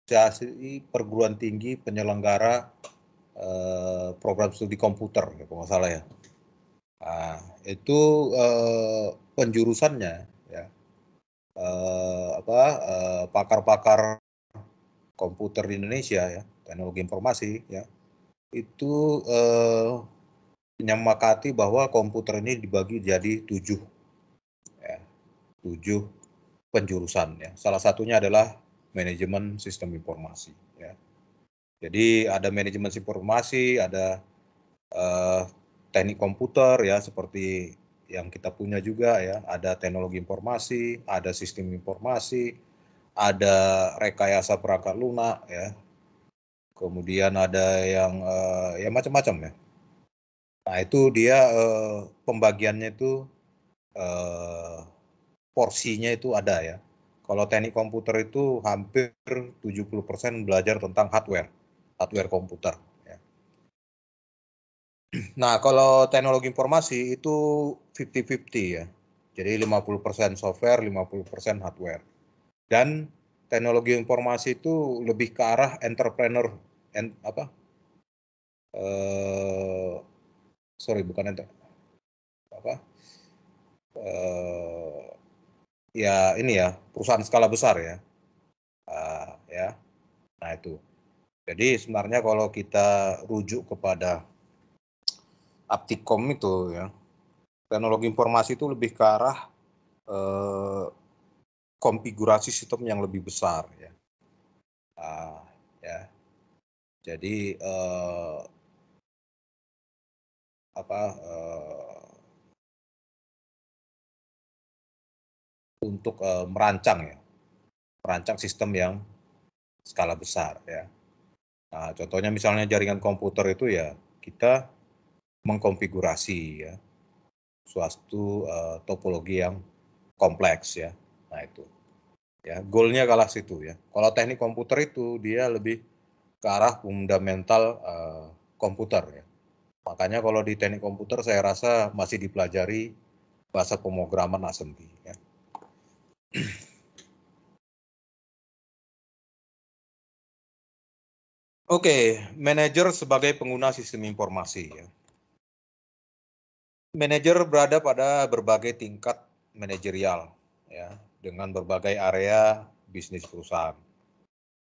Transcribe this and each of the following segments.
Asosiasi Perguruan Tinggi Penyelenggara Program Studi Komputer, kalau nggak salah ya. Nah, itu penjurusannya ya, pakar-pakar komputer di Indonesia ya, teknologi informasi ya, itu menyepakati bahwa komputer ini dibagi jadi 7 penjurusan ya. Salah satunya adalah manajemen sistem informasi ya. Jadi ada manajemen informasi, ada teknik komputer ya, seperti yang kita punya juga ya, ada teknologi informasi, ada sistem informasi, ada rekayasa perangkat lunak ya, kemudian ada yang ya macam-macam ya. Nah itu dia pembagiannya itu porsinya itu ada ya. Kalau teknik komputer itu hampir 70% belajar tentang hardware komputer. Ya. Nah, kalau teknologi informasi itu 50-50 ya. Jadi 50% software, 50% hardware. Dan teknologi informasi itu lebih ke arah entrepreneur, bukan apa, ya ini ya, perusahaan skala besar ya. Ya. Nah itu. Jadi sebenarnya kalau kita rujuk kepada Aptikom itu ya, teknologi informasi itu lebih ke arah konfigurasi sistem yang lebih besar ya. Ya. Jadi untuk merancang sistem yang skala besar ya. Nah, contohnya misalnya jaringan komputer itu ya, kita mengkonfigurasi ya suatu topologi yang kompleks ya. Nah itu ya, goalnya kalah situ ya. Kalau teknik komputer itu dia lebih ke arah fundamental komputer ya. Makanya kalau di teknik komputer saya rasa masih dipelajari bahasa pemrograman assembly ya. Oke, manajer sebagai pengguna sistem informasi ya. Manajer berada pada berbagai tingkat manajerial ya, dengan berbagai area bisnis perusahaan.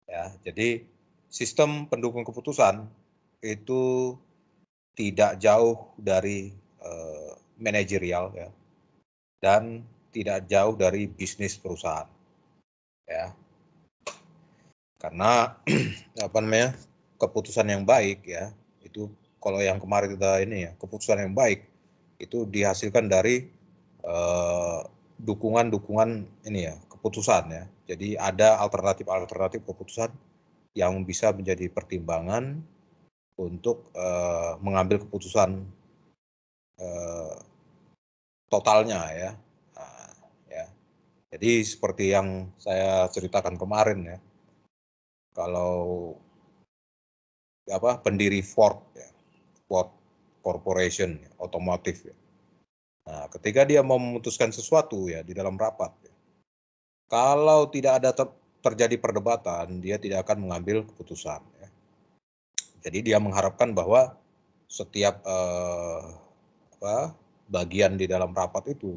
Ya, jadi sistem pendukung keputusan itu tidak jauh dari manajerial ya, dan tidak jauh dari bisnis perusahaan ya. Karena keputusan yang baik ya, itu kalau yang kemarin kita ini ya, keputusan yang baik itu dihasilkan dari dukungan ini ya, keputusan ya. Jadi ada alternatif keputusan yang bisa menjadi pertimbangan untuk mengambil keputusan totalnya ya. Nah, ya. Jadi seperti yang saya ceritakan kemarin ya, kalau pendiri Ford ya, Ford Corporation ya, otomotif ya. Nah, ketika dia mau memutuskan sesuatu ya di dalam rapat ya, kalau tidak ada terjadi perdebatan, dia tidak akan mengambil keputusan ya. Jadi dia mengharapkan bahwa setiap bagian di dalam rapat itu,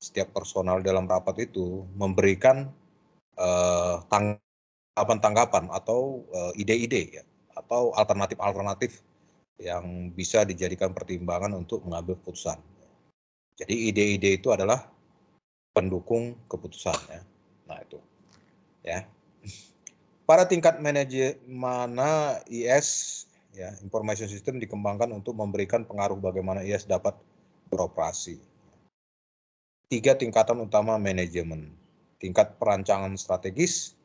setiap personal dalam rapat itu memberikan tanggapan-tanggapan atau ide-ide ya, atau alternatif-alternatif yang bisa dijadikan pertimbangan untuk mengambil keputusan. Jadi ide-ide itu adalah pendukung keputusan ya. Nah itu ya. Pada tingkat manajer mana IS ya, information system dikembangkan untuk memberikan pengaruh bagaimana IS dapat beroperasi. 3 tingkatan utama manajemen. Tingkat perancangan strategis,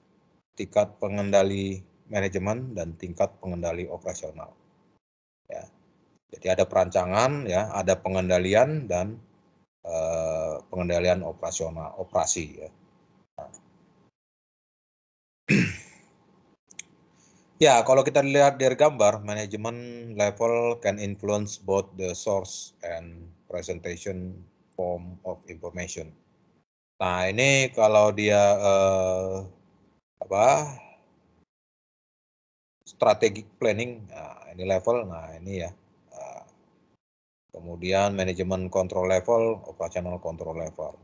tingkat pengendali manajemen, dan tingkat pengendali operasional. Ya. Jadi ada perancangan ya, ada pengendalian, dan pengendalian operasi ya. Ya, kalau kita lihat dari gambar, manajemen level can influence both the source and presentation form of information. Nah, ini kalau dia strategic planning, nah ini level, nah ini ya. Kemudian manajemen control level, operational control level.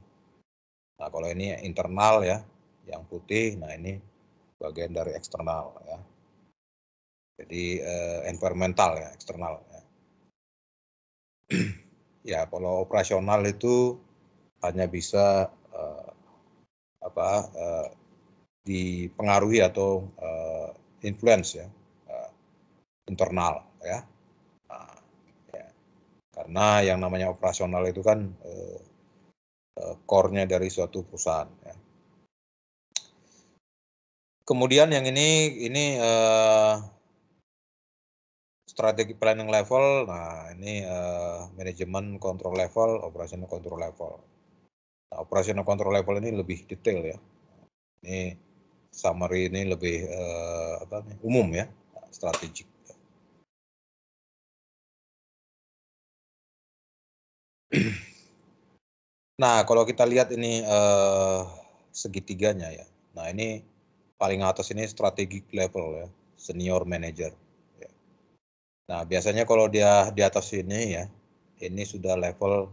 Nah kalau ini internal ya, yang putih, nah ini bagian dari eksternal ya. Jadi environmental ya, eksternal ya. Ya kalau operasional itu hanya bisa dipengaruhi atau influence ya, internal ya. Nah, ya. Karena yang namanya operasional itu kan core-nya dari suatu perusahaan ya. Kemudian yang ini strategi planning level, nah ini manajemen control level, operational control level. Nah, operational control level ini lebih detail ya. Ini summary ini lebih umum ya, strategik. Nah, kalau kita lihat ini segitiganya ya. Nah, ini paling atas ini strategic level ya, senior manager. Ya. Nah, biasanya kalau dia di atas ini ya, ini sudah level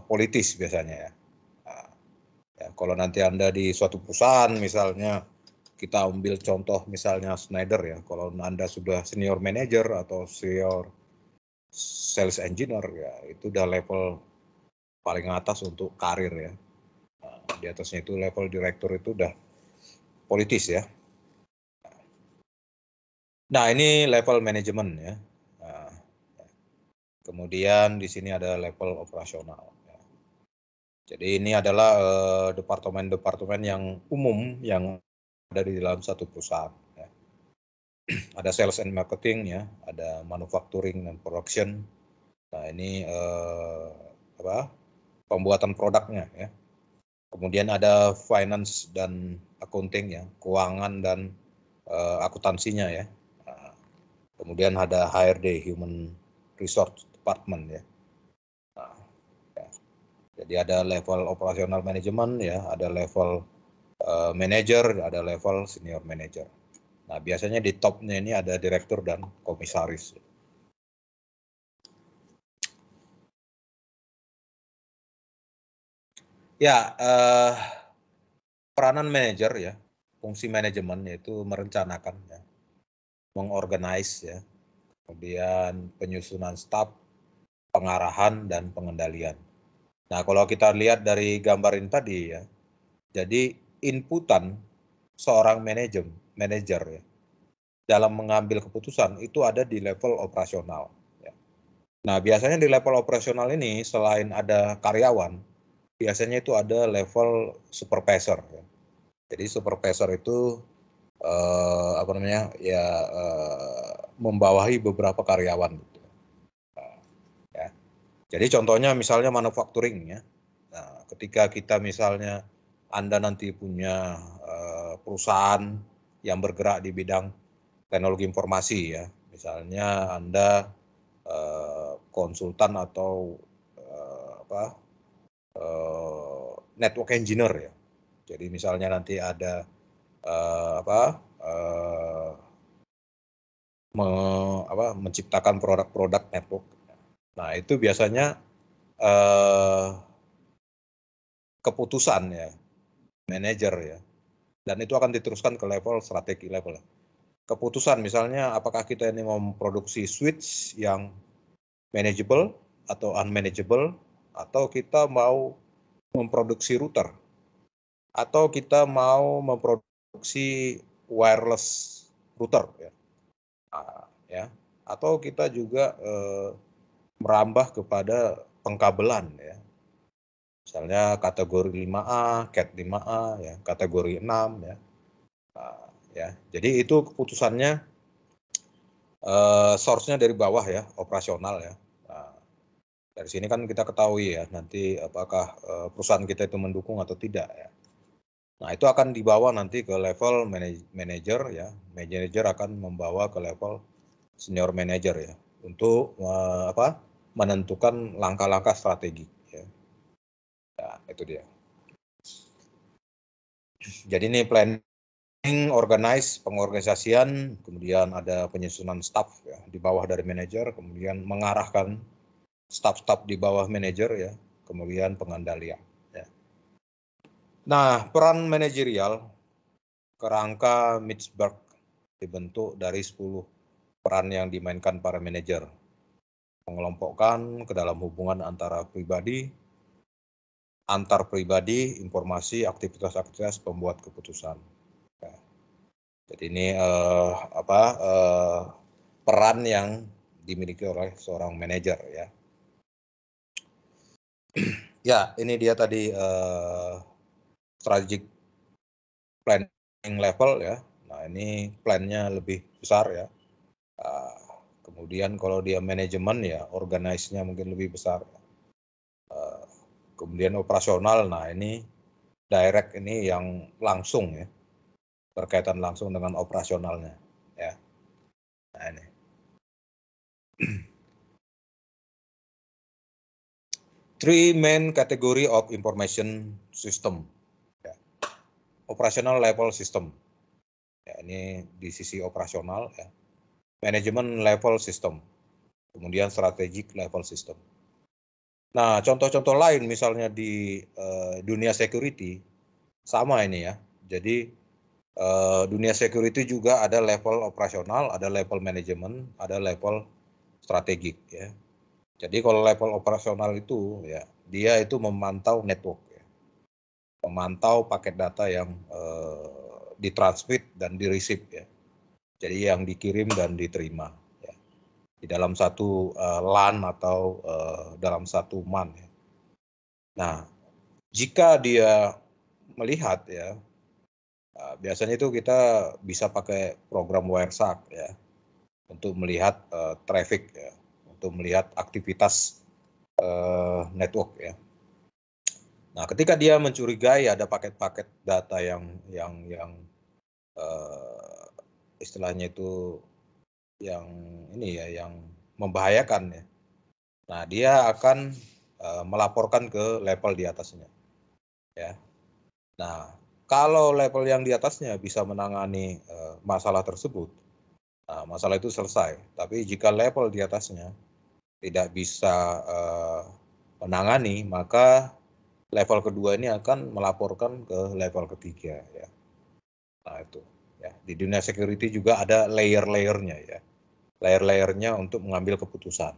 politis biasanya ya. Nah, ya. Kalau nanti Anda di suatu perusahaan misalnya, kita ambil contoh misalnya Schneider ya, kalau Anda sudah senior manager atau senior sales engineer ya, itu udah level paling atas untuk karir ya. Nah, di atasnya itu level direktur itu udah politis ya. Nah ini level manajemen ya. Nah, kemudian di sini ada level operasional. Ya. Jadi ini adalah departemen-departemen yang umum yang ada di dalam satu perusahaan. Ya. Ada sales and marketing ya, ada manufacturing dan production. Nah ini pembuatan produknya ya. Kemudian ada finance dan accounting ya, keuangan dan akuntansinya ya. Kemudian ada HRD, Human Resource Department ya. Nah, ya. Jadi ada level operasional manajemen ya, ada level manager, ada level senior manager. Nah biasanya di topnya ini ada direktur dan komisaris. Ya, peranan manajer ya, fungsi manajemen yaitu merencanakan ya, mengorganize ya, kemudian penyusunan staf, pengarahan dan pengendalian. Nah, kalau kita lihat dari gambar ini tadi ya, jadi inputan seorang manajer ya, dalam mengambil keputusan itu ada di level operasional. Ya. Nah, biasanya di level operasional ini selain ada karyawan, biasanya itu ada level supervisor. Ya. Jadi supervisor itu membawahi beberapa karyawan. Gitu. Ya. Jadi contohnya misalnya manufacturing ya. Nah, ketika kita misalnya Anda nanti punya perusahaan yang bergerak di bidang teknologi informasi ya, misalnya Anda konsultan atau network engineer ya. Jadi misalnya nanti ada menciptakan produk-produk network. Nah itu biasanya keputusan ya manajer ya, dan itu akan diteruskan ke level strategi level. Keputusan misalnya apakah kita ini mau memproduksi switch yang manageable atau unmanageable, atau kita mau memproduksi router, atau kita mau memproduksi wireless router ya, ya. Atau kita juga merambah kepada pengkabelan ya. Misalnya kategori 5A, CAT 5A ya, kategori 6 ya. Ya. Jadi itu keputusannya source-nya dari bawah ya, operasional ya. Nah, dari sini kan kita ketahui ya nanti apakah perusahaan kita itu mendukung atau tidak ya. Nah, itu akan dibawa nanti ke level manager ya. Manager akan membawa ke level senior manager ya untuk menentukan langkah-langkah strategi ya. Nah, itu dia. Jadi ini plan organize, pengorganisasian, kemudian ada penyusunan staff ya, di bawah dari manajer, kemudian mengarahkan staff-staff di bawah manajer ya, kemudian pengendalian. Ya. Nah, peran manajerial kerangka Mitzberg dibentuk dari 10 peran yang dimainkan para manajer, mengelompokkan ke dalam hubungan antara pribadi, antar pribadi, informasi, aktivitas-aktivitas pembuat keputusan. Ya. Jadi ini peran yang dimiliki oleh seorang manajer ya. Ya, ini dia tadi strategic planning level ya. Nah, ini plannya lebih besar ya. Kemudian kalau dia manajemen ya, organize-nya mungkin lebih besar. Kemudian operasional, nah ini direct ini yang langsung ya, berkaitan langsung dengan operasionalnya ya. Nah ini. Three main category of information system. Ya. Operational level system. Ya, ini di sisi operasional ya. Manajemen level system. Kemudian strategic level system. Nah, contoh-contoh lain misalnya di dunia security sama ini ya. Jadi dunia security juga ada level operasional, ada level manajemen, ada level strategik ya. Jadi kalau level operasional itu ya dia itu memantau network ya. Memantau paket data yang ditransmit dan di-receive ya. Jadi yang dikirim dan diterima ya. Di dalam satu LAN atau dalam satu MAN ya. Nah, jika dia melihat ya, biasanya itu kita bisa pakai program Wireshark ya untuk melihat traffic ya, untuk melihat aktivitas network ya. Nah, ketika dia mencurigai ada paket-paket data yang istilahnya itu yang ini ya, yang membahayakan ya. Nah, dia akan melaporkan ke level di atasnya ya. Nah, kalau level yang di atasnya bisa menangani masalah tersebut, nah, masalah itu selesai. Tapi jika level di atasnya tidak bisa menangani, maka level kedua ini akan melaporkan ke level ketiga ya. Nah itu ya, di dunia security juga ada layer-layernya ya. Layer-layernya untuk mengambil keputusan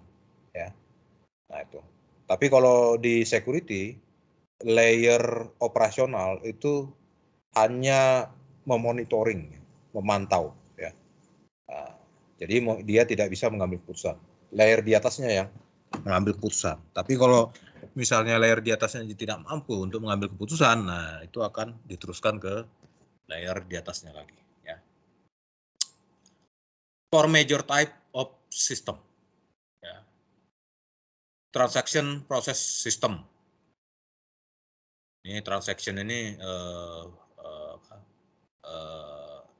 ya. Nah itu. Tapi kalau di security layer operasional itu hanya memonitoring, memantau ya. Nah, jadi dia tidak bisa mengambil keputusan. Layer di atasnya yang mengambil keputusan. Tapi kalau misalnya layer di atasnya tidak mampu untuk mengambil keputusan, nah itu akan diteruskan ke layer di atasnya lagi. Ya. Four major type of system. Ya. Transaction process system. Ini transaction ini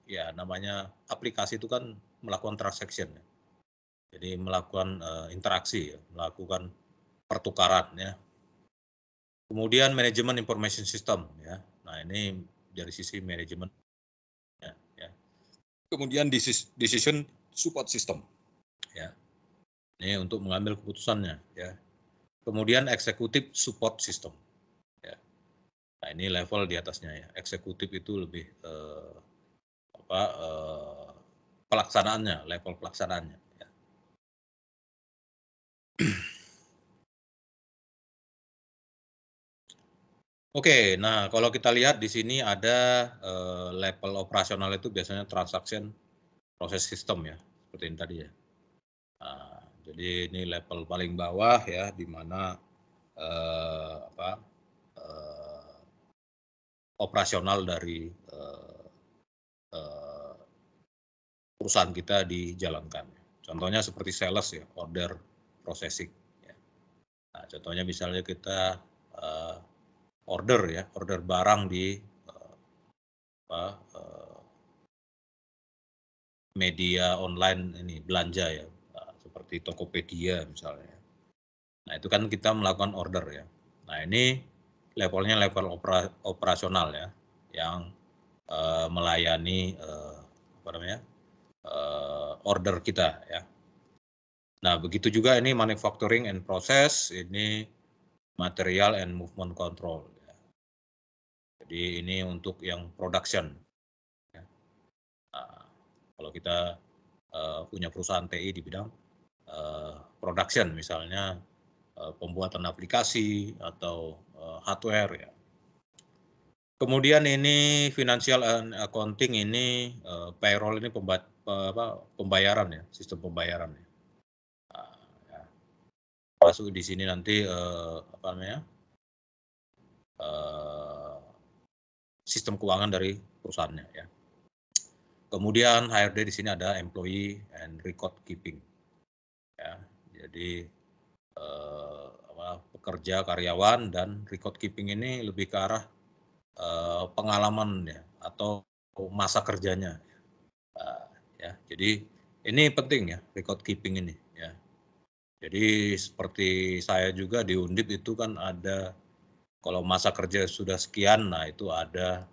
ya namanya aplikasi itu kan melakukan transaction. Ya. Jadi melakukan interaksi, ya, melakukan pertukaran ya. Kemudian manajemen information system ya. Nah, ini dari sisi manajemen ya, ya. Kemudian decision support system ya. Ini untuk mengambil keputusannya ya. Kemudian executive support system ya. Nah, ini level di atasnya ya. Eksekutif itu lebih pelaksanaannya, level pelaksanaannya ya. Oke, nah kalau kita lihat di sini ada level operasional itu biasanya transaction proses sistem ya, seperti ini tadi ya. Nah, jadi ini level paling bawah ya, di mana operasional dari perusahaan kita dijalankan. Contohnya seperti sales ya, order processing. Ya. Nah, contohnya misalnya kita order ya, order barang di media online ini belanja ya, seperti Tokopedia misalnya. Nah itu kan kita melakukan order ya. Nah ini levelnya level operasional ya, yang melayani order kita ya. Nah, begitu juga ini manufacturing and process, ini material and movement control. Ya. Jadi ini untuk yang production. Ya. Nah, kalau kita punya perusahaan TI di bidang production, misalnya pembuatan aplikasi atau hardware ya. Kemudian ini financial and accounting, ini payroll, ini pembayaran ya, sistem pembayaran ya. Ya. Masuk di sini nanti sistem keuangan dari perusahaannya ya. Kemudian HRD di sini ada employee and record keeping ya. Jadi pekerja, karyawan, dan record keeping ini lebih ke arah pengalaman ya, atau masa kerjanya ya. Jadi ini penting ya, record keeping ini ya. Jadi seperti saya juga di Undip itu kan ada, kalau masa kerja sudah sekian, nah itu ada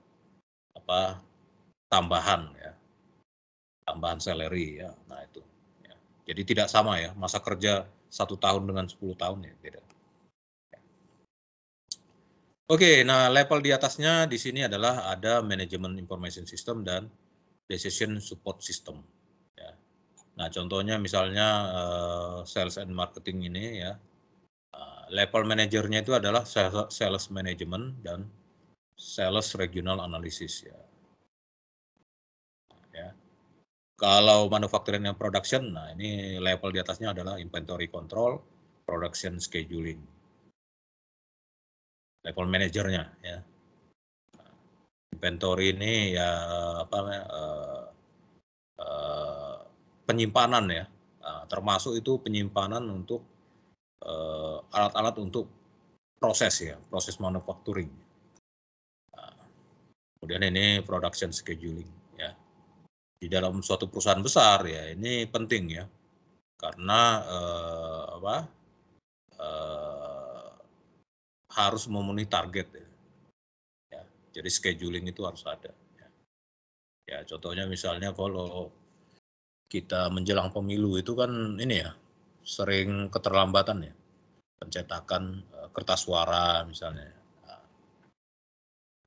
tambahan ya, tambahan salary ya. Nah itu ya. Jadi tidak sama ya, masa kerja 1 tahun dengan 10 tahun ya, beda. Oke, nah level di atasnya di sini adalah ada Management Information System dan Decision Support System. Ya. Nah, contohnya misalnya Sales and Marketing ini ya, level manajernya itu adalah Sales Management dan Sales Regional Analysis ya. Ya. Kalau Manufacturing and Production, nah ini level di atasnya adalah Inventory Control, Production Scheduling. Level manajernya ya. Inventory ini ya penyimpanan ya, termasuk itu penyimpanan untuk alat-alat untuk proses ya, proses manufacturing. Kemudian ini production scheduling ya. Di dalam suatu perusahaan besar ya, ini penting ya, karena harus memenuhi target ya. Jadi scheduling itu harus ada ya. Ya, contohnya misalnya kalau kita menjelang pemilu itu kan ini ya, sering keterlambatan ya, pencetakan kertas suara misalnya.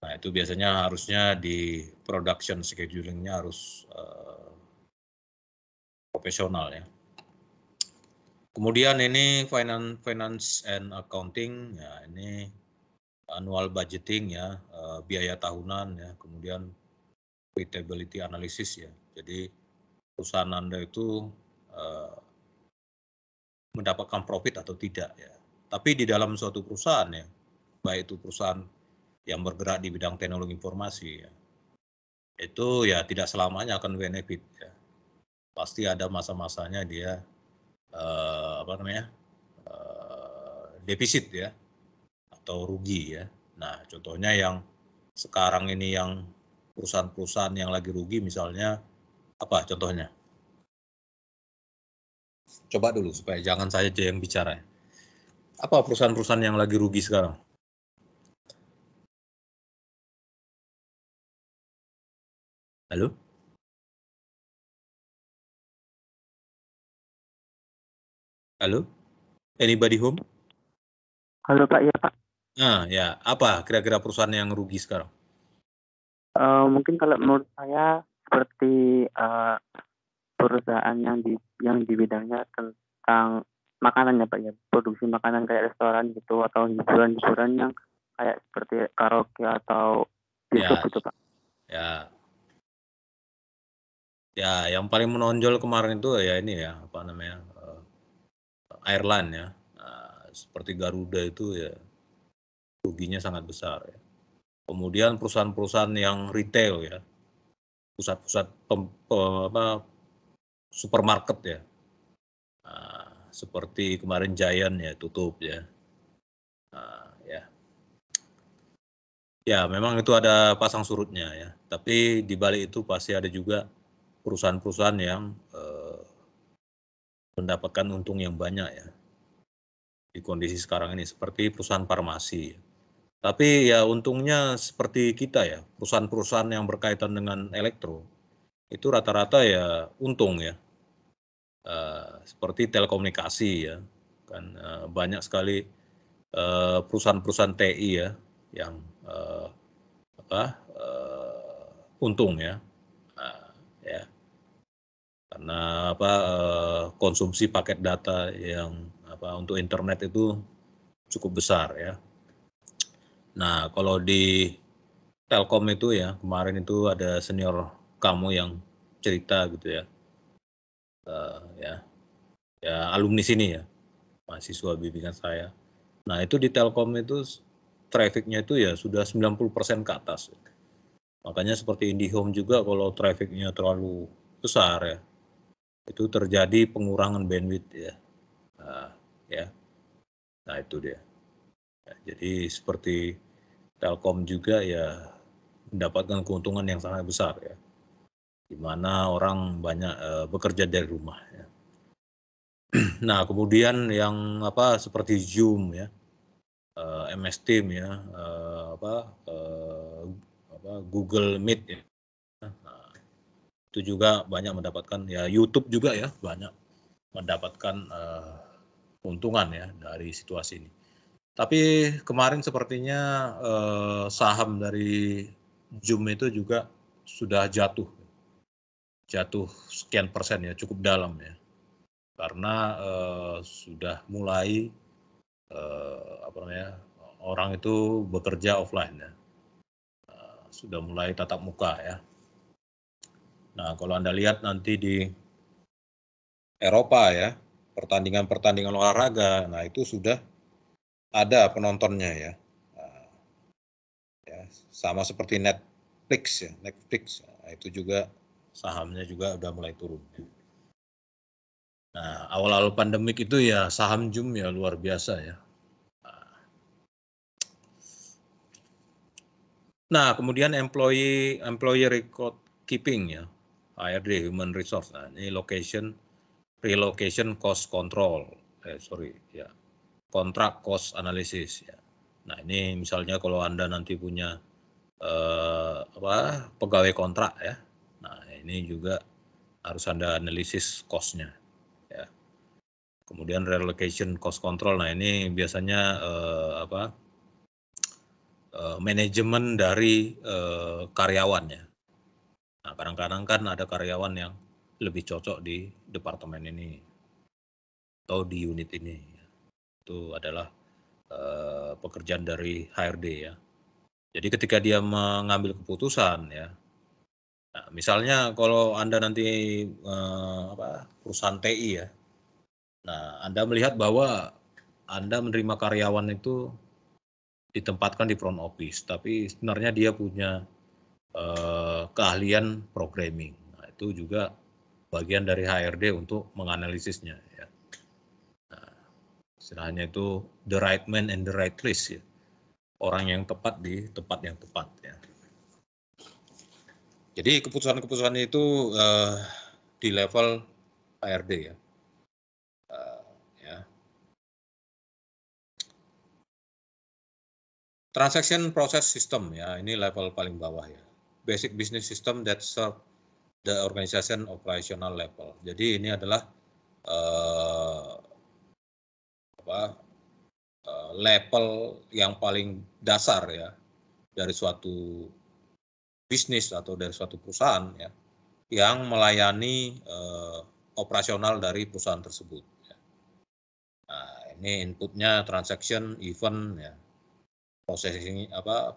Nah itu biasanya harusnya di production schedulingnya harus profesional ya. Kemudian ini finance and accounting ya, ini annual budgeting ya, biaya tahunan ya, kemudian profitability analysis ya. Jadi perusahaan Anda itu mendapatkan profit atau tidak ya. Tapi di dalam suatu perusahaan ya, baik itu perusahaan yang bergerak di bidang teknologi informasi ya, itu ya tidak selamanya akan benefit ya. Pasti ada masa-masanya dia defisit ya, atau rugi ya. Nah, contohnya yang sekarang ini, yang perusahaan-perusahaan yang lagi rugi misalnya apa contohnya? Coba dulu supaya jangan saya aja yang bicara. Apa perusahaan-perusahaan yang lagi rugi sekarang? Halo? Halo? Anybody home? Halo Pak, ya Pak. Nah, ya, apa kira-kira perusahaan yang rugi sekarang? Mungkin kalau menurut saya seperti perusahaan yang di bidangnya tentang makanan ya Pak ya, produksi makanan kayak restoran gitu, atau hiburan-hiburan yang kayak seperti karaoke atau bioskop gitu Pak. Ya, ya, yang paling menonjol kemarin itu ya ini ya, apa namanya, airline ya, seperti Garuda itu ya ruginya sangat besar ya. Kemudian perusahaan-perusahaan yang retail ya, pusat-pusat supermarket ya, seperti kemarin Giant ya tutup ya. Ya memang itu ada pasang surutnya ya, tapi di balik itu pasti ada juga perusahaan-perusahaan yang mendapatkan untung yang banyak ya di kondisi sekarang ini, seperti perusahaan farmasi. Tapi ya untungnya seperti kita ya, perusahaan-perusahaan yang berkaitan dengan elektro, itu rata-rata ya untung ya. Seperti telekomunikasi ya, kan banyak sekali perusahaan-perusahaan TI ya yang untung ya. Ya, karena konsumsi paket data yang untuk internet itu cukup besar ya. Nah, kalau di Telkom itu ya, kemarin itu ada senior kamu yang cerita gitu ya, ya alumni sini ya, mahasiswa bimbingan saya. Nah, itu di Telkom itu trafficnya itu ya sudah 90% ke atas. Makanya seperti IndiHome juga kalau trafficnya terlalu besar ya, itu terjadi pengurangan bandwidth ya. Ya. Nah, itu dia. Ya, jadi seperti Telkom juga ya mendapatkan keuntungan yang sangat besar ya, di mana orang banyak bekerja dari rumah ya. Nah, kemudian yang seperti Zoom ya, MS Team ya, Google Meet ya. Nah, itu juga banyak mendapatkan ya, YouTube juga ya banyak mendapatkan keuntungan ya dari situasi ini. Tapi kemarin sepertinya saham dari Zoom itu juga sudah jatuh sekian persen ya, cukup dalam ya, karena sudah mulai orang itu bekerja offline ya, sudah mulai tatap muka ya. Nah, kalau Anda lihat nanti di Eropa ya, pertandingan olahraga, nah itu sudah ada penontonnya ya. Ya, sama seperti Netflix ya, nah, itu juga sahamnya juga udah mulai turun. Nah, awal-awal pandemik itu ya saham Zoom ya luar biasa ya. Nah, kemudian employee record keeping ya, HRD, human resource. Nah, ini relocation cost control, kontrak cost analysis ya. Nah, ini misalnya kalau Anda nanti punya pegawai kontrak ya. Nah, ini juga harus Anda analisis cost-nya ya. Kemudian relocation cost control. Nah, ini biasanya manajemen dari karyawannya. Nah, kadang-kadang kan ada karyawan yang lebih cocok di departemen ini atau di unit ini. Itu adalah pekerjaan dari HRD ya. Jadi ketika dia mengambil keputusan ya, nah, misalnya kalau Anda nanti perusahaan TI ya, nah Anda melihat bahwa Anda menerima karyawan itu ditempatkan di front office, tapi sebenarnya dia punya keahlian programming. Nah, itu juga bagian dari HRD untuk menganalisisnya ya. Nah, istilahnya itu the right man and the right place ya. Orang yang tepat di tempat yang tepat ya. Jadi keputusan-keputusan itu di level HRD ya. Transaction process system ya, ini level paling bawah ya. Basic business system that serve the organization operational level. Jadi ini adalah level yang paling dasar ya dari suatu bisnis atau dari suatu perusahaan ya, yang melayani operasional dari perusahaan tersebut. Ya. Nah, ini inputnya transaction, event ya,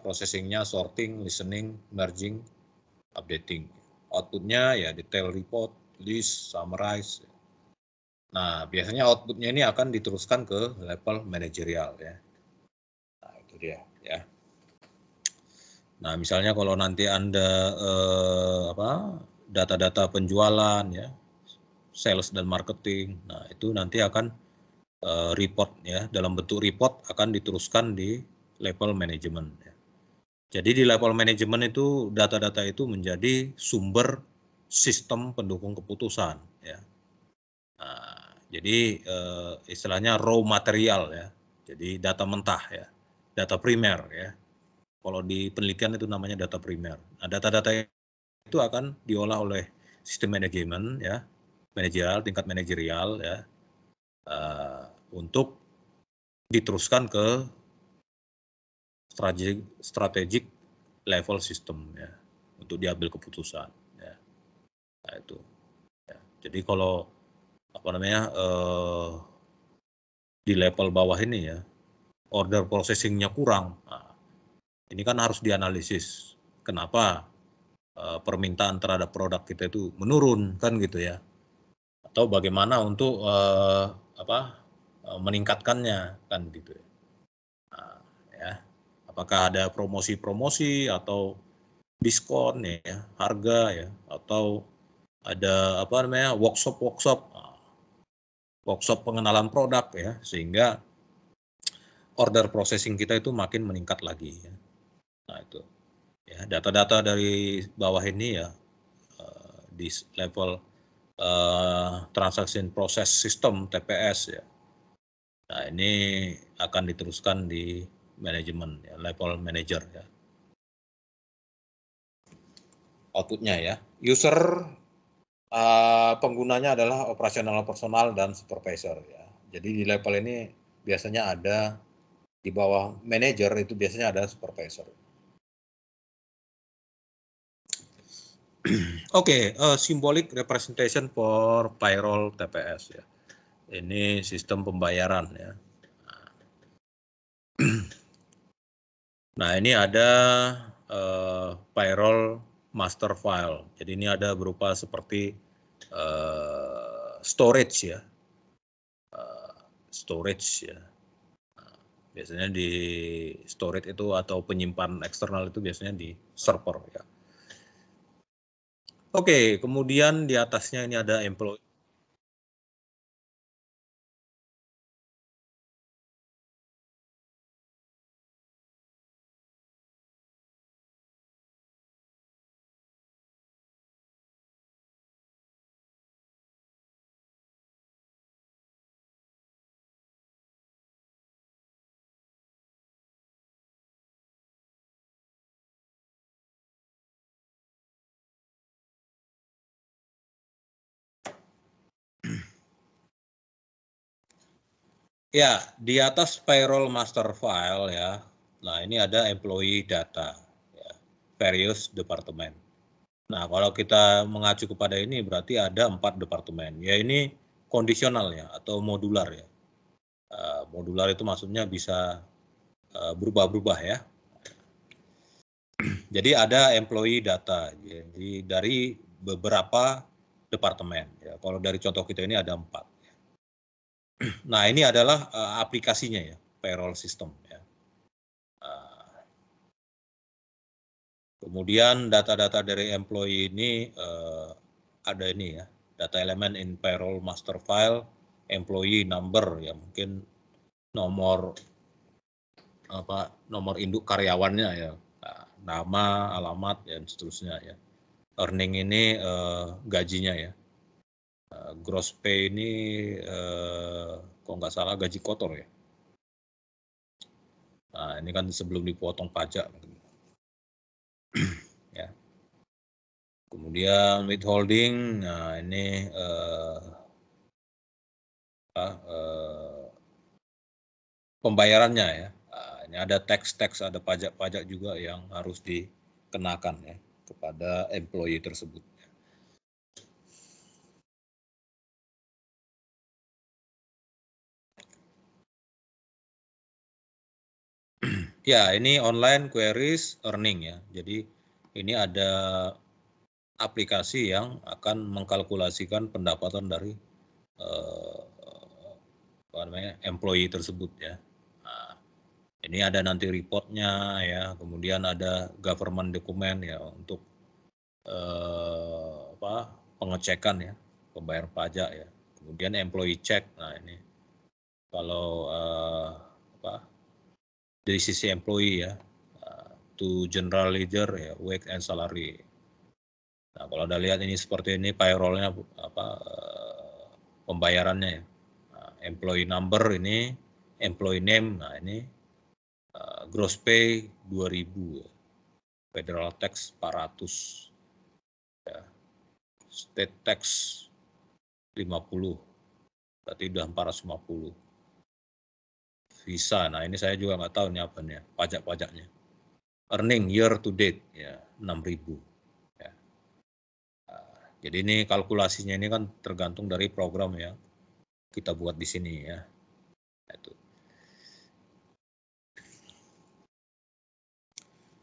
processingnya sorting, listening, merging, updating. Outputnya ya detail report, list, summarize. Nah, biasanya outputnya ini akan diteruskan ke level manajerial ya. Nah, itu dia ya. Nah, misalnya kalau nanti Anda data-data penjualan ya, sales dan marketing. Nah, itu nanti akan report ya, dalam bentuk report akan diteruskan di level manajemen ya. Jadi di level manajemen itu data-data itu menjadi sumber sistem pendukung keputusan ya. Nah, jadi istilahnya raw material ya. Jadi data mentah ya, data primer ya. Kalau di penelitian itu namanya data primer. Nah, data-data itu akan diolah oleh sistem manajemen ya, manajerial, tingkat manajerial ya, untuk diteruskan ke strategic level system ya, untuk diambil keputusan ya. Nah, itu ya. Jadi kalau apa namanya di level bawah ini ya, order processing-nya kurang. Nah, ini kan harus dianalisis. Kenapa permintaan terhadap produk kita itu menurun kan gitu ya? Atau bagaimana untuk meningkatkannya kan gitu ya? Nah, ya. Apakah ada promosi-promosi atau diskon ya, harga ya, atau ada apa namanya workshop pengenalan produk ya, sehingga order processing kita itu makin meningkat lagi ya. Nah itu ya, data-data dari bawah ini ya, di level transaction process system TPS ya. Nah ini akan diteruskan di manajemen ya, level manager ya. Outputnya ya, user penggunanya adalah operasional personal dan supervisor ya. Jadi di level ini biasanya ada di bawah manager itu biasanya ada supervisor. Oke, symbolic representation for payroll TPS ya. Ini sistem pembayaran ya. Nah ini ada payroll master file. Jadi ini ada berupa seperti storage ya, storage ya. Biasanya di storage itu atau penyimpanan eksternal itu biasanya di server ya. Oke, kemudian di atasnya ini ada employee. Ya, di atas payroll master file ya. Nah, ini ada employee data ya, various department. Nah, kalau kita mengacu kepada ini berarti ada 4 departemen. Ya ini kondisional ya atau modular ya. Modular itu maksudnya bisa berubah-berubah ya. Jadi ada employee data. Jadi dari beberapa departemen ya. Kalau dari contoh kita ini ada 4. Nah, ini adalah aplikasinya ya, payroll system ya. Kemudian data-data dari employee ini ada ini ya, data elemen in payroll master file, employee number ya, mungkin nomor nomor induk karyawannya ya, nama, alamat dan seterusnya ya. Earning ini gajinya ya. Gross pay ini kok nggak salah gaji kotor ya. Nah, ini kan sebelum dipotong pajak. Ya. Kemudian withholding, nah ini pembayarannya ya. Nah, ini ada tax, ada pajak-pajak juga yang harus dikenakan ya kepada employee tersebut. Ya, ini online queries earning ya. Jadi ini ada aplikasi yang akan mengkalkulasikan pendapatan dari employee tersebut ya. Nah, ini ada nanti reportnya ya, kemudian ada government dokumen ya untuk pengecekan ya, pembayaran pajak ya. Kemudian employee check. Nah ini kalau dari sisi employee ya, to general ledger ya, wage and salary. Nah kalau Anda lihat ini seperti ini payrollnya pembayarannya ya. Nah, employee number ini, employee name. Nah ini gross pay 2.000, federal tax 400, ya. State tax 50, berarti udah 450. Visa, nah ini saya juga nggak tahu nih apa nih pajak-pajaknya. Earning year to date ya 6.000. Ya. Jadi ini kalkulasinya ini kan tergantung dari program yang kita buat di sini ya. Itu.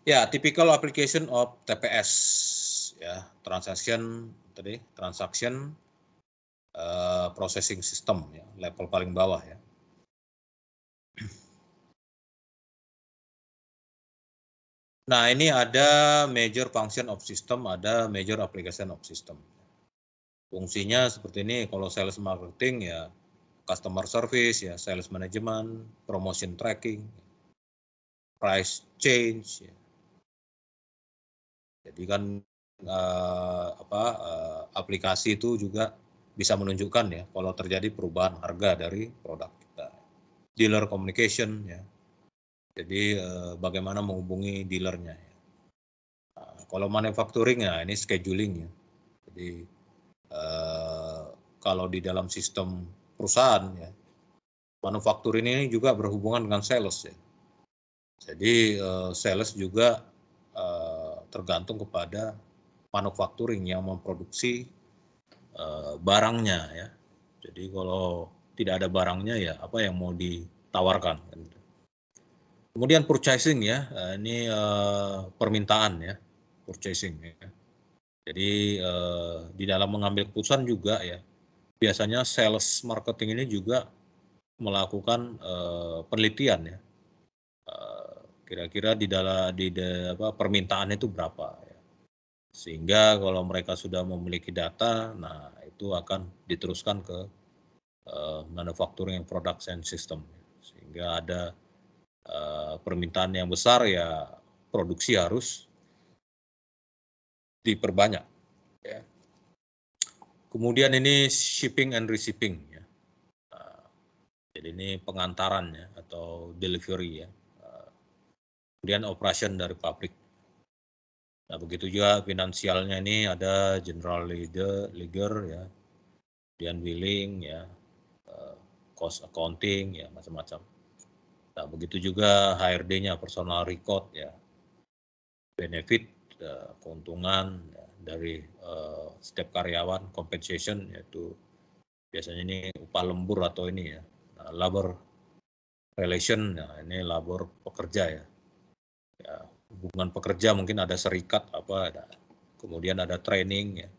Ya, typical application of TPS ya, transaction processing system ya, level paling bawah ya. Nah, ini ada major function of system, ada major application of system. Fungsinya seperti ini, kalau sales marketing ya customer service ya, sales management, promotion tracking, price change ya. Jadi kan aplikasi itu juga bisa menunjukkan ya kalau terjadi perubahan harga dari produk kita. Dealer communication ya. Jadi bagaimana menghubungi dealernya ya. Kalau manufacturing ya ini scheduling ya. Jadi kalau di dalam sistem perusahaan ya, manufacturing ini juga berhubungan dengan sales ya. Jadi sales juga tergantung kepada manufacturing yang memproduksi barangnya ya. Jadi kalau tidak ada barangnya ya apa yang mau ditawarkan. Kemudian purchasing ya, ini permintaan ya, purchasing ya. Jadi di dalam mengambil keputusan juga ya, biasanya sales marketing ini juga melakukan penelitian ya. Kira-kira di dalam permintaan itu berapa ya. Sehingga kalau mereka sudah memiliki data, nah itu akan diteruskan ke manufacturing production system. Sehingga ada permintaan yang besar ya produksi harus diperbanyak. Ya. Kemudian ini shipping and receiving ya. Jadi ini pengantaran ya atau delivery ya. Kemudian operation dari pabrik. Nah begitu juga finansialnya ini ada general ledger ya, kemudian billing ya, cost accounting ya macam-macam. Nah begitu juga HRD-nya personal record ya, benefit keuntungan ya, dari setiap karyawan, compensation yaitu biasanya ini upah lembur atau ini ya, nah, labor relation ya, ini labor pekerja ya. Ya, hubungan pekerja mungkin ada serikat apa ada. Kemudian ada training ya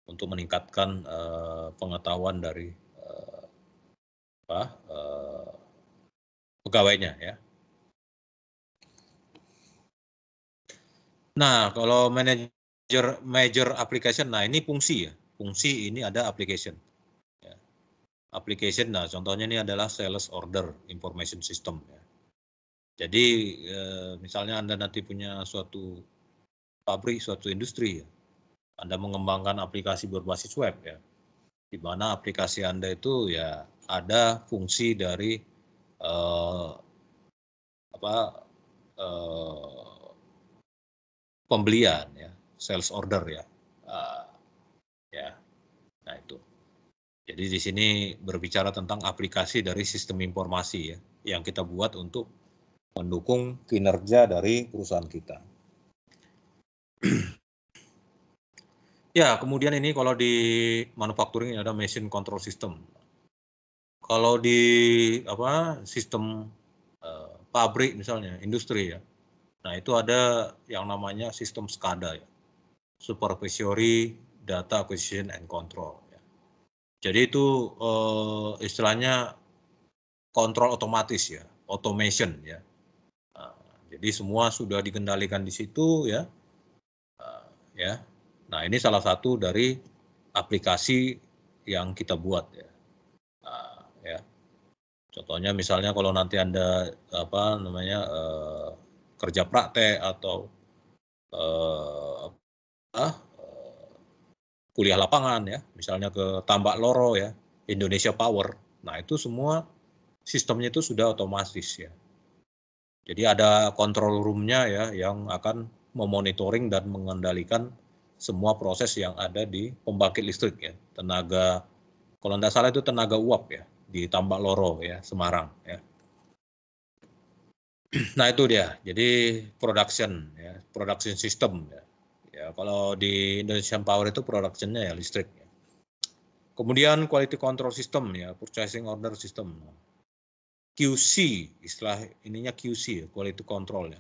untuk meningkatkan pengetahuan dari pegawainya ya. Nah, kalau major application, nah ini fungsi ya. Fungsi ini ada application. Ya. Application, nah contohnya ini adalah sales order information system ya. Jadi misalnya Anda nanti punya suatu pabrik, suatu industri ya. Anda mengembangkan aplikasi berbasis web ya. Di mana aplikasi Anda itu ya ada fungsi dari pembelian ya, sales order ya. Ya. Nah, itu. Jadi di sini berbicara tentang aplikasi dari sistem informasi ya yang kita buat untuk mendukung kinerja dari perusahaan kita. Ya, kemudian ini kalau di manufacturing ada machine control system. Kalau di sistem pabrik misalnya, industri ya. Nah, itu ada yang namanya sistem SCADA ya. Supervisory Data Acquisition and Control ya. Jadi itu istilahnya kontrol otomatis ya, automation ya. Nah, jadi semua sudah dikendalikan di situ ya. Ya. Nah, ini salah satu dari aplikasi yang kita buat ya. Ya. Contohnya misalnya kalau nanti Anda kerja praktek atau kuliah lapangan ya, misalnya ke Tambak Loro ya, Indonesia Power. Nah, itu semua sistemnya itu sudah otomatis ya. Jadi ada control room-nya ya yang akan memonitoring dan mengendalikan semua proses yang ada di pembangkit listrik ya. Tenaga, kalau tidak salah itu tenaga uap ya, di Tambak Loro ya, Semarang ya. Nah itu dia, jadi production ya, production system ya. Ya kalau di Indonesian Power itu production-nya ya listrik ya. Kemudian quality control system ya, purchasing order system. QC, istilah ininya QC ya, quality control ya.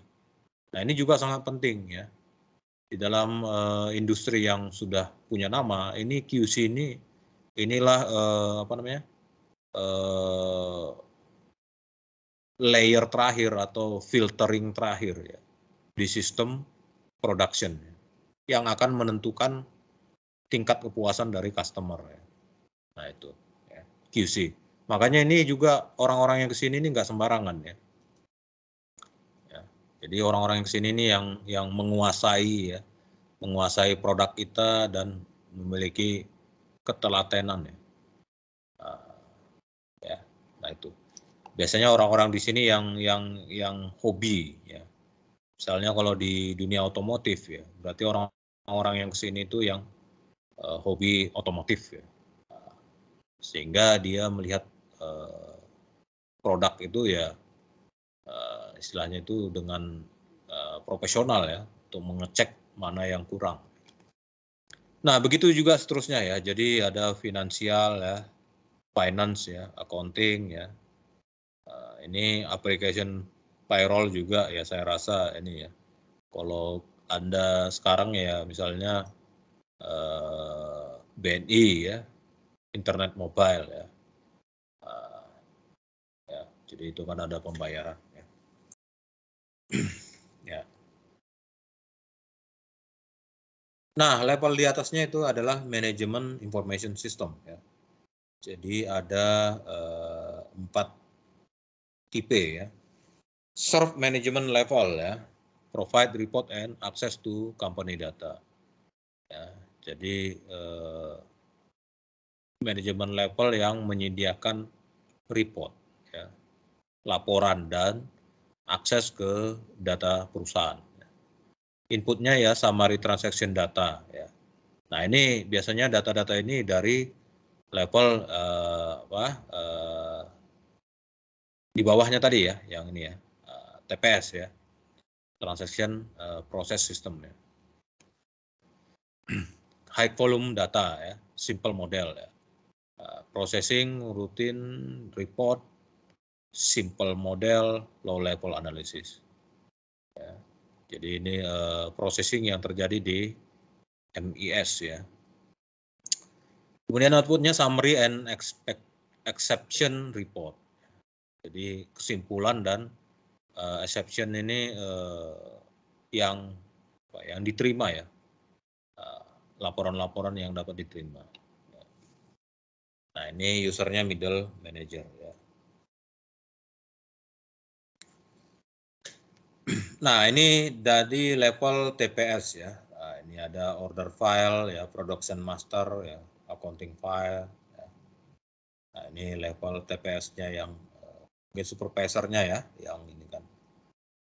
Nah ini juga sangat penting ya. Di dalam industri yang sudah punya nama, ini QC inilah apa namanya layer terakhir atau filtering terakhir ya di sistem production ya, yang akan menentukan tingkat kepuasan dari customer ya. Nah itu ya, QC. Makanya ini juga orang-orang yang kesini ini nggak sembarangan ya. Jadi orang-orang yang kesini ini yang menguasai ya, menguasai produk kita dan memiliki ketelatenan ya. Ya, nah itu. Biasanya orang-orang di sini yang hobi ya. Misalnya kalau di dunia otomotif ya, berarti orang-orang yang kesini itu yang hobi otomotif ya. Sehingga dia melihat produk itu ya istilahnya itu dengan profesional ya untuk mengecek mana yang kurang. Nah begitu juga seterusnya ya. Jadi ada finansial ya, finance ya, accounting ya. Ini application payroll juga ya saya rasa ini ya. Kalau Anda sekarang ya misalnya BNI ya, internet mobile ya. Ya, jadi itu kan ada pembayaran ya. Ya. Nah, level di atasnya itu adalah manajemen information system ya. Jadi ada 4 tipe ya. Serve management level ya, provide report and access to company data. Ya, jadi manajemen level yang menyediakan report, ya, laporan dan akses ke data perusahaan. Inputnya ya summary transaction data. Ya. Nah ini biasanya data-data ini dari level di bawahnya tadi ya, yang ini ya, TPS ya, transaction process system ya. High volume data ya, simple model ya. Processing, routine, report, simple model, low level analysis. Ya. Jadi ini processing yang terjadi di MIS ya. Kemudian outputnya summary and exception report. Jadi kesimpulan dan exception ini yang diterima ya, laporan-laporan yang dapat diterima. Nah ini usernya middle manager ya. Nah ini dari level TPS ya. Nah, ini ada order file ya, production master ya, accounting file. Ya. Nah ini level TPS-nya yang mungkin supervisornya ya, yang ini kan.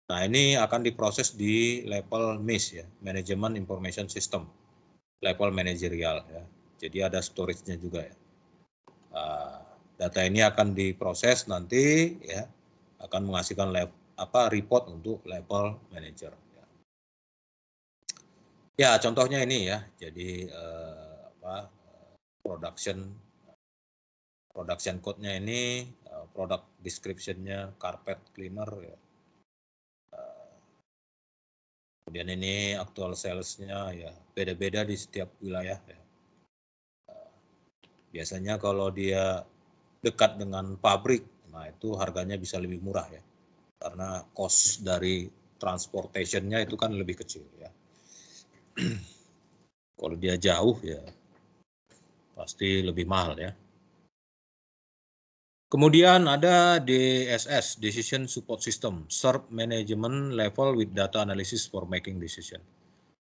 Nah ini akan diproses di level MIS ya, Management Information System, level manajerial ya. Jadi ada storage-nya juga ya. Data ini akan diproses nanti ya, akan menghasilkan report untuk level manager. Ya contohnya ini ya, jadi production code-nya ini, product description-nya carpet cleaner ya. Kemudian ini actual sales-nya ya, beda-beda di setiap wilayah ya. Biasanya kalau dia dekat dengan pabrik, nah itu harganya bisa lebih murah ya. Karena cost dari transportation-nya itu kan lebih kecil ya. Kalau dia jauh ya pasti lebih mahal ya. Kemudian ada DSS, Decision Support System, Serve Management Level with Data Analysis for Making Decision.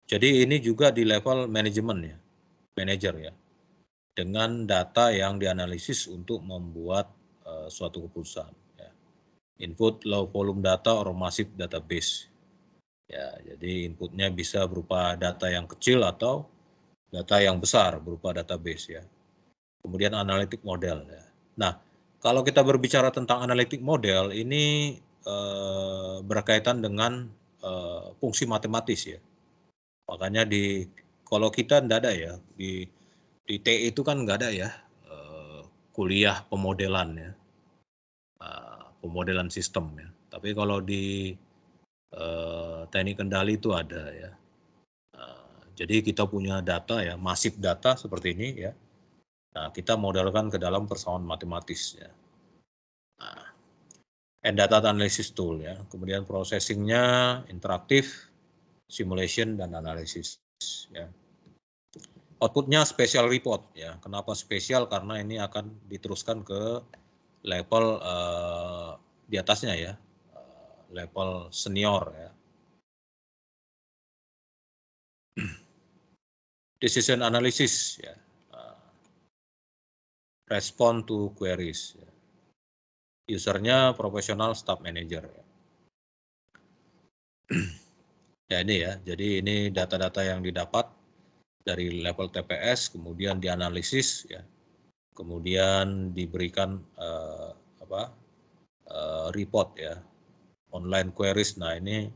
Jadi ini juga di level manajemen ya, manager ya, dengan data yang dianalisis untuk membuat suatu keputusan. Ya. input low volume data or massive database. Ya, jadi inputnya bisa berupa data yang kecil atau data yang besar berupa database ya. Kemudian analytic model ya. Nah, kalau kita berbicara tentang analytic model ini berkaitan dengan fungsi matematis ya. Makanya kalau kita enggak ada ya di TI itu kan enggak ada ya kuliah pemodelan ya. Pemodelan sistem ya. Tapi kalau di teknik kendali itu ada ya. Jadi kita punya data ya, masif data seperti ini ya. Nah, kita modelkan ke dalam persamaan matematis ya. Nah, and data analysis tool ya. Kemudian processingnya interaktif, simulation dan analisis ya. Outputnya special report ya. Kenapa spesial? Karena ini akan diteruskan ke level di atasnya ya, level senior ya. Decision analysis ya. Respond to queries ya. Usernya profesional staff manager ya. Ya ini ya, jadi ini data-data yang didapat dari level TPS, kemudian dianalisis ya, kemudian diberikan report ya, online queries. Nah ini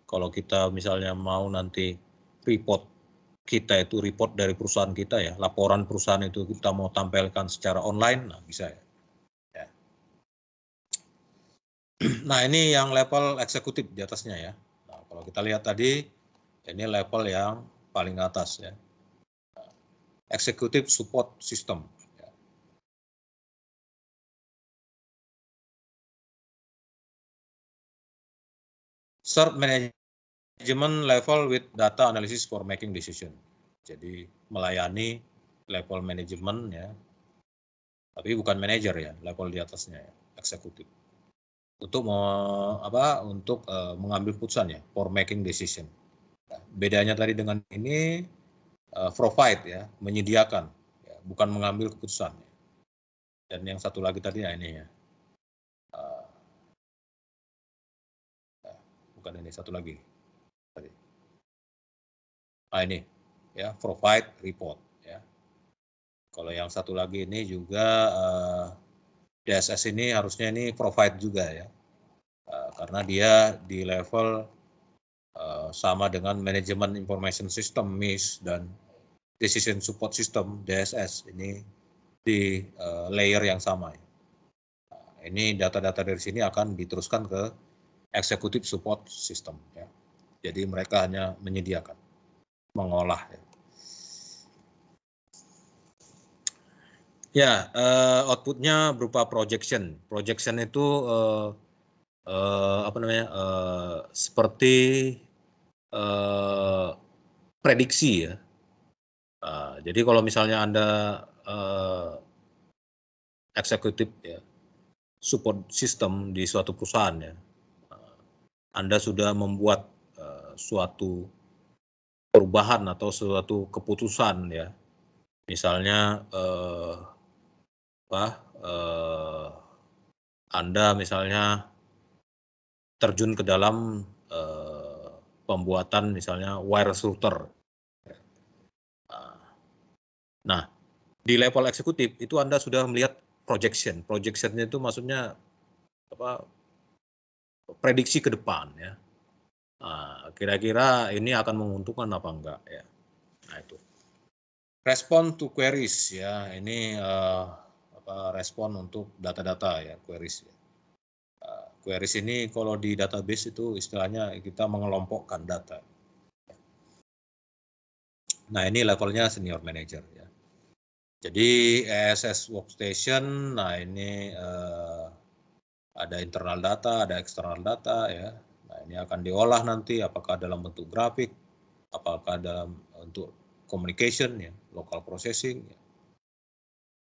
kalau kita misalnya mau nanti report kita itu report dari perusahaan kita ya, laporan perusahaan itu kita mau tampilkan secara online, nah bisa ya. Nah ini yang level eksekutif di atasnya ya. Nah, kalau kita lihat tadi, ini level yang paling atas ya. Executive Support System. Serve management level with data analysis for making decision. Jadi melayani level manajemen ya, tapi bukan manager ya, level di atasnya ya, eksekutif. Untuk mengambil keputusan ya, for making decision. Nah, bedanya tadi dengan ini provide ya, menyediakan, ya, bukan mengambil keputusan. Ya. Dan yang satu lagi tadi ya ini ya, bukan ini, satu lagi tadi. Nah ini ya, provide report ya. Kalau yang satu lagi ini juga DSS ini harusnya ini provide juga ya, karena dia di level sama dengan manajemen information system MIS dan decision support system DSS ini di layer yang sama. Ya. Ini data-data dari sini akan diteruskan ke executive support system. Ya. Jadi mereka hanya menyediakan, mengolah. Ya. Ya, outputnya berupa projection. Projection itu seperti prediksi ya. Jadi kalau misalnya Anda eksekutif ya, support system di suatu perusahaan ya, Anda sudah membuat suatu perubahan atau suatu keputusan ya, misalnya Anda misalnya terjun ke dalam pembuatan misalnya wireless router. Nah, di level eksekutif itu Anda sudah melihat projection. Projectionnya itu maksudnya prediksi ke depan ya. Nah, kira-kira ini akan menguntungkan apa enggak ya. Nah itu. Respond to queries ya. Ini respon untuk data-data ya, queries ya. Queries ini kalau di database itu istilahnya kita mengelompokkan data. Nah ini levelnya senior manager ya. Jadi ESS workstation, nah ini ada internal data, ada eksternal data ya. Nah ini akan diolah nanti apakah dalam bentuk grafik, apakah dalam bentuk communication ya, local processing ya.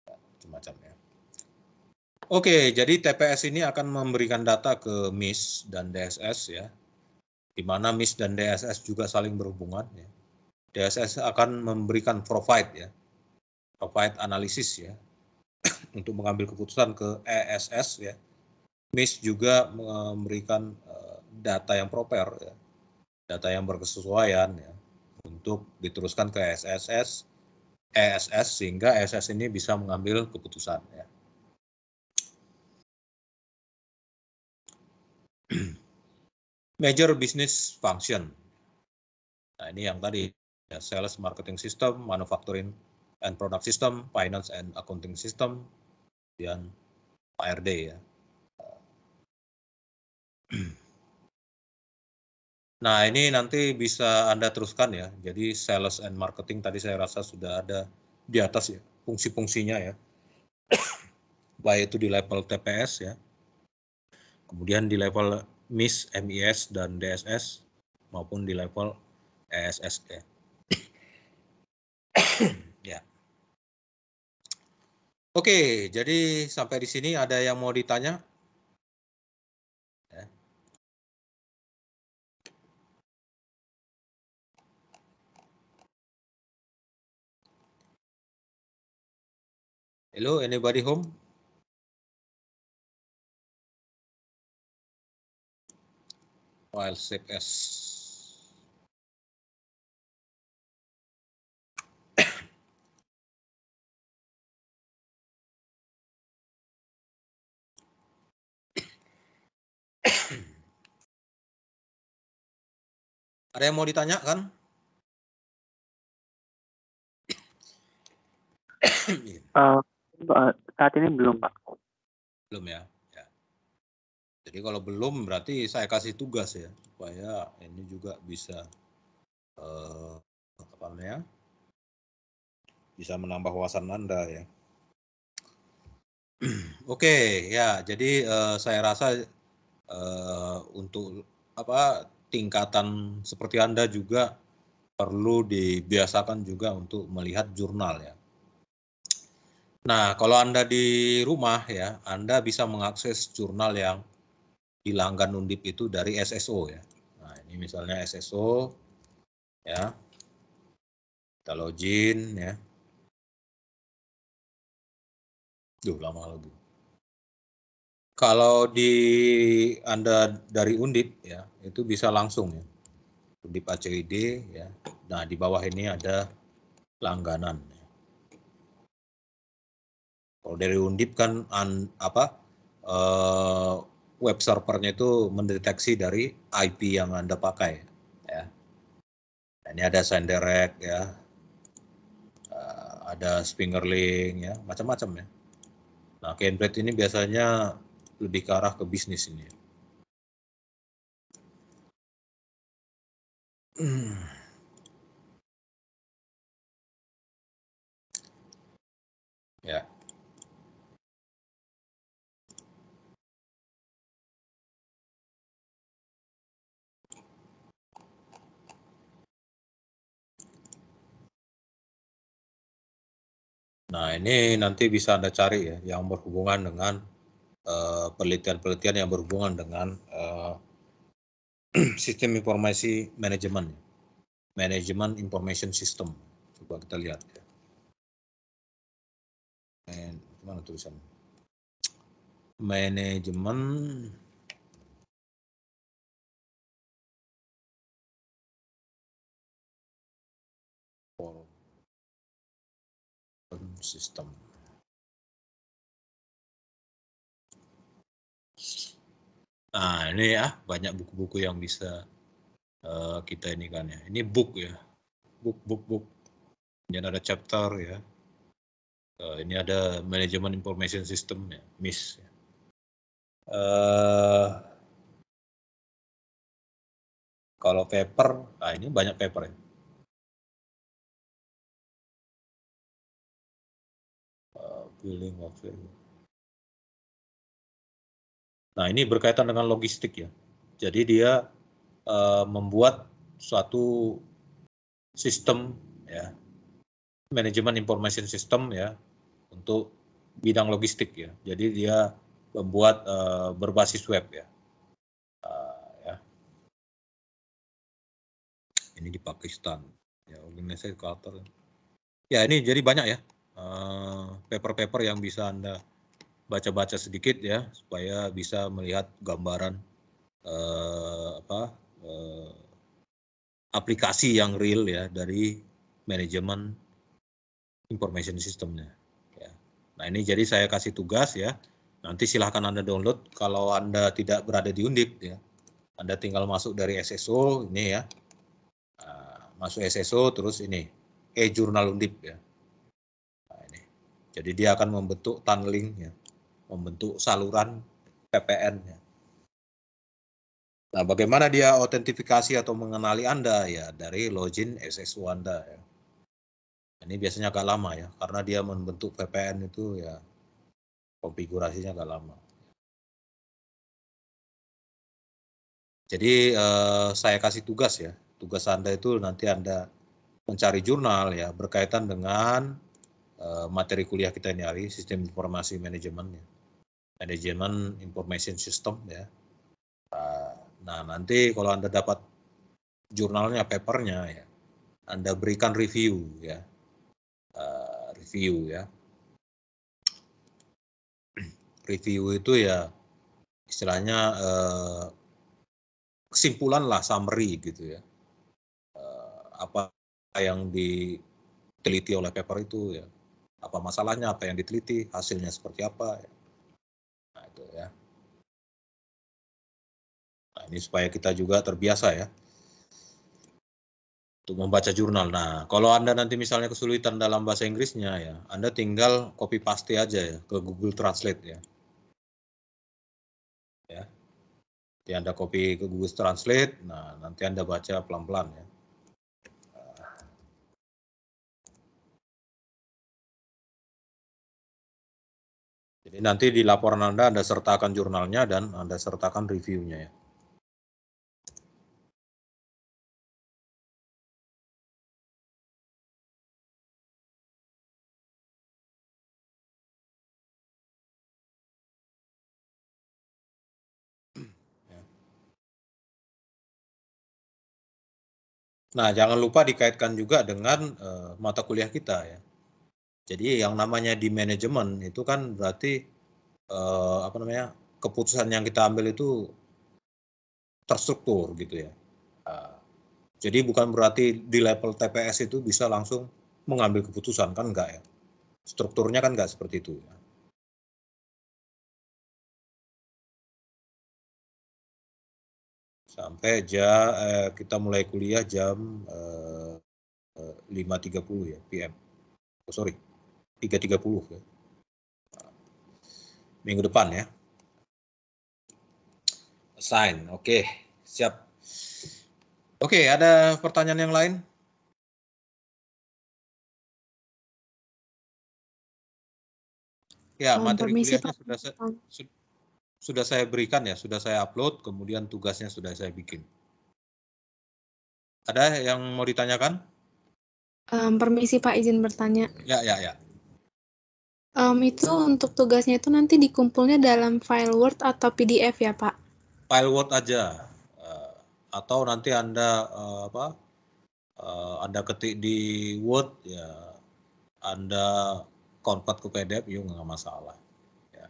Macam-macam ya. Oke, jadi TPS ini akan memberikan data ke MIS dan DSS ya. Di mana MIS dan DSS juga saling berhubungan ya. DSS akan memberikan provide ya. Provide analisis ya. Untuk mengambil keputusan ke ESS ya. MIS juga memberikan data yang proper, ya, data yang berkesesuaian, ya, untuk diteruskan ke ESS sehingga ESS ini bisa mengambil keputusan. Ya. Major business function. Nah ini yang tadi, ya, sales, marketing system, manufacturing and product system, finance and accounting system, dan PRD, ya. Nah, ini nanti bisa Anda teruskan, ya. Jadi sales and marketing tadi saya rasa sudah ada di atas, ya, fungsi-fungsinya, ya. Baik itu di level TPS, ya. Kemudian di level MIS, MIS dan DSS maupun di level ESS, ya. Ya. Oke, jadi sampai di sini ada yang mau ditanya? Ya. Hello, anybody home? File save as. Ada yang mau ditanya kan? Saat ini belum, Pak. Belum, ya. Ya. Jadi kalau belum berarti saya kasih tugas, ya, supaya ini juga bisa apa namanya? Bisa menambah wawasan Anda, ya. Oke, ya. Jadi saya rasa untuk tingkatan seperti Anda juga perlu dibiasakan juga untuk melihat jurnal, ya. Nah, kalau Anda di rumah, ya, Anda bisa mengakses jurnal yang di langgan Undip itu dari SSO, ya. Nah, ini misalnya SSO, ya. Kita login, ya. Lama lagi. Kalau di Anda dari Undip, ya, itu bisa langsung, ya. Undip ACID, ya. Nah, di bawah ini ada langganan. Ya. Kalau dari Undip kan web servernya itu mendeteksi dari IP yang Anda pakai, ya. Nah, ini ada Senderek, ya. Ada Spingerling, ya, macam-macam, ya. Nah, Cambridge ini biasanya lebih ke arah ke bisnis ini. Ya. Nah, ini nanti bisa Anda cari, ya, yang berhubungan dengan penelitian-penelitian yang berhubungan dengan sistem informasi manajemen, manajemen information system. Coba kita lihat, ya. Mana tulisan? Manajemen sistem. Nah, ini, ya, banyak buku-buku yang bisa kita ini kan, ya. Ini book, ya. Book. Ini ada chapter, ya. Ini ada manajemen information system, ya, MIS. Ya. Kalau paper, nah ini banyak paper, ya. Billing of value. Nah, ini berkaitan dengan logistik, ya. Jadi dia membuat suatu sistem, ya, manajemen information system, ya, untuk bidang logistik, ya. Jadi dia membuat berbasis web, ya. Ya. Ini di Pakistan, ya, organisasi culture. Ya, ini jadi banyak, ya, paper-paper yang bisa Anda baca-baca sedikit ya supaya bisa melihat gambaran aplikasi yang real ya dari manajemen information systemnya. Ya. Nah ini jadi saya kasih tugas ya. Nanti silahkan Anda download. Kalau Anda tidak berada di Undip ya, Anda tinggal masuk dari SSO ini ya. Masuk SSO terus ini e-jurnal Undip ya. Nah, ini. Jadi dia akan membentuk tunneling ya, membentuk saluran PPN ya. Nah, bagaimana dia autentifikasi atau mengenali Anda ya dari login SSO Anda ya. Ini biasanya agak lama ya, karena dia membentuk VPN itu ya konfigurasinya agak lama. Jadi saya kasih tugas ya, tugas Anda itu nanti Anda mencari jurnal ya berkaitan dengan materi kuliah kita ini hari, sistem informasi manajemen ya, manajemen information system ya. Nah nanti kalau Anda dapat jurnalnya, papernya ya, Anda berikan review ya, review itu ya istilahnya kesimpulan lah, summary gitu ya, apa yang diteliti oleh paper itu ya, apa masalahnya, apa yang diteliti, hasilnya seperti apa ya. Nah itu ya. Nah ini supaya kita juga terbiasa ya untuk membaca jurnal. Nah kalau Anda nanti misalnya kesulitan dalam bahasa Inggrisnya ya, Anda tinggal copy paste aja ya ke Google Translate ya. Ya. Nanti Anda copy ke Google Translate, nah nanti Anda baca pelan-pelan ya. Jadi nanti di laporan Anda sertakan jurnalnya dan Anda sertakan reviewnya ya. Nah, jangan lupa dikaitkan juga dengan mata kuliah kita ya. Jadi yang namanya di manajemen itu kan berarti keputusan yang kita ambil itu terstruktur gitu ya. Jadi bukan berarti di level TPS itu bisa langsung mengambil keputusan, kan enggak ya. Strukturnya kan enggak seperti itu ya. Sampai kita mulai kuliah jam 5.30 ya PM. Oh, sorry, 3.30 ya. Minggu depan ya. Assign, oke, siap. Oke, ada pertanyaan yang lain? Ya, materi kuliahnya sudah saya berikan ya, sudah saya upload, kemudian tugasnya sudah saya bikin. Ada yang mau ditanyakan? Permisi Pak, izin bertanya. Ya. Itu untuk tugasnya itu nanti dikumpulnya dalam file Word atau PDF ya Pak? File Word aja, atau nanti Anda Anda ketik di Word ya, Anda convert ke PDF juga nggak masalah. Ya.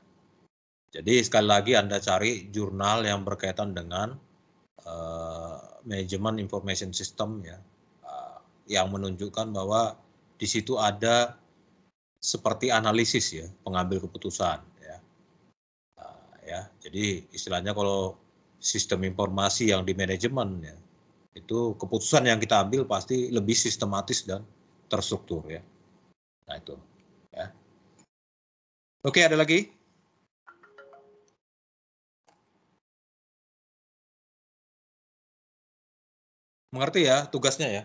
Jadi sekali lagi Anda cari jurnal yang berkaitan dengan manajemen information system ya, yang menunjukkan bahwa di situ ada seperti analisis ya, pengambil keputusan ya. Ya, jadi istilahnya kalau sistem informasi yang di manajemen ya, itu keputusan yang kita ambil pasti lebih sistematis dan terstruktur ya. Nah itu ya. Oke, ada lagi? Mengerti ya tugasnya ya?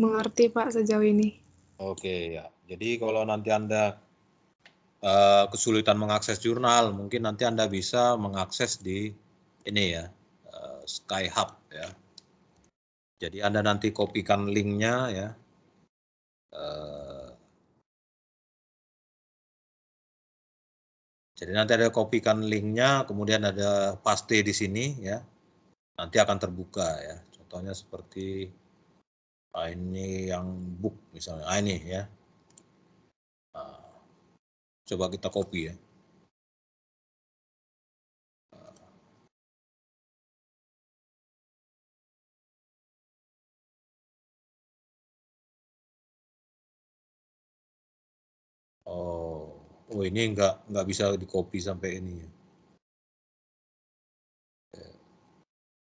Mengerti Pak sejauh ini. Oke ya. Jadi kalau nanti Anda kesulitan mengakses jurnal, mungkin nanti Anda bisa mengakses di ini ya, Skyhub ya. Jadi Anda nanti kopikan linknya ya. Jadi nanti ada kopikan linknya, kemudian ada paste di sini ya. Nanti akan terbuka ya. Contohnya seperti Ini yang book misalnya, ini ya. Coba kita copy ya. Oh ini nggak bisa di copy sampai ini ya.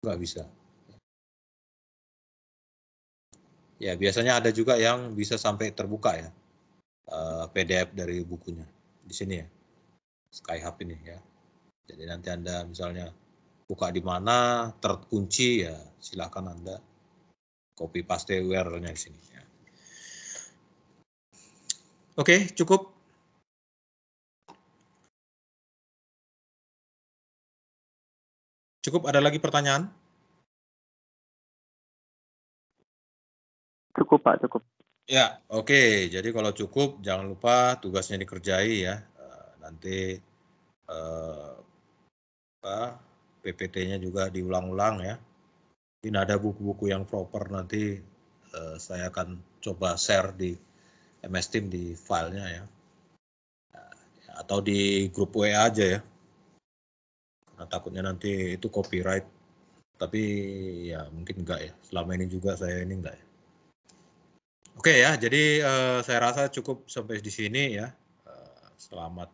Nggak bisa. Ya biasanya ada juga yang bisa sampai terbuka ya, PDF dari bukunya di sini ya, Skyhub ini ya. Jadi nanti Anda misalnya buka di mana terkunci ya, silakan Anda copy paste URL-nya di sini ya. Oke, cukup. Cukup, ada lagi pertanyaan? Cukup Pak, cukup. Ya, oke. Jadi kalau cukup, jangan lupa tugasnya dikerjai ya. Nanti PPT-nya juga diulang-ulang ya. Ini ada buku-buku yang proper, nanti saya akan coba share di MS Team di filenya ya. Atau di grup WA aja ya. Nah, takutnya nanti itu copyright. Tapi ya mungkin enggak ya. Selama ini juga saya ini enggak ya. Oke ya, jadi saya rasa cukup sampai di sini ya. Selamat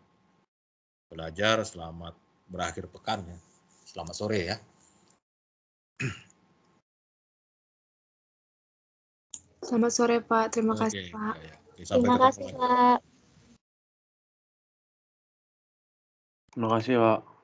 belajar, selamat berakhir pekan ya. Selamat sore ya. Selamat sore Pak, terima kasih Oke, Pak. ya. Oke, sampai Terima ketemu kasih lagi. Pak. Terima kasih Pak.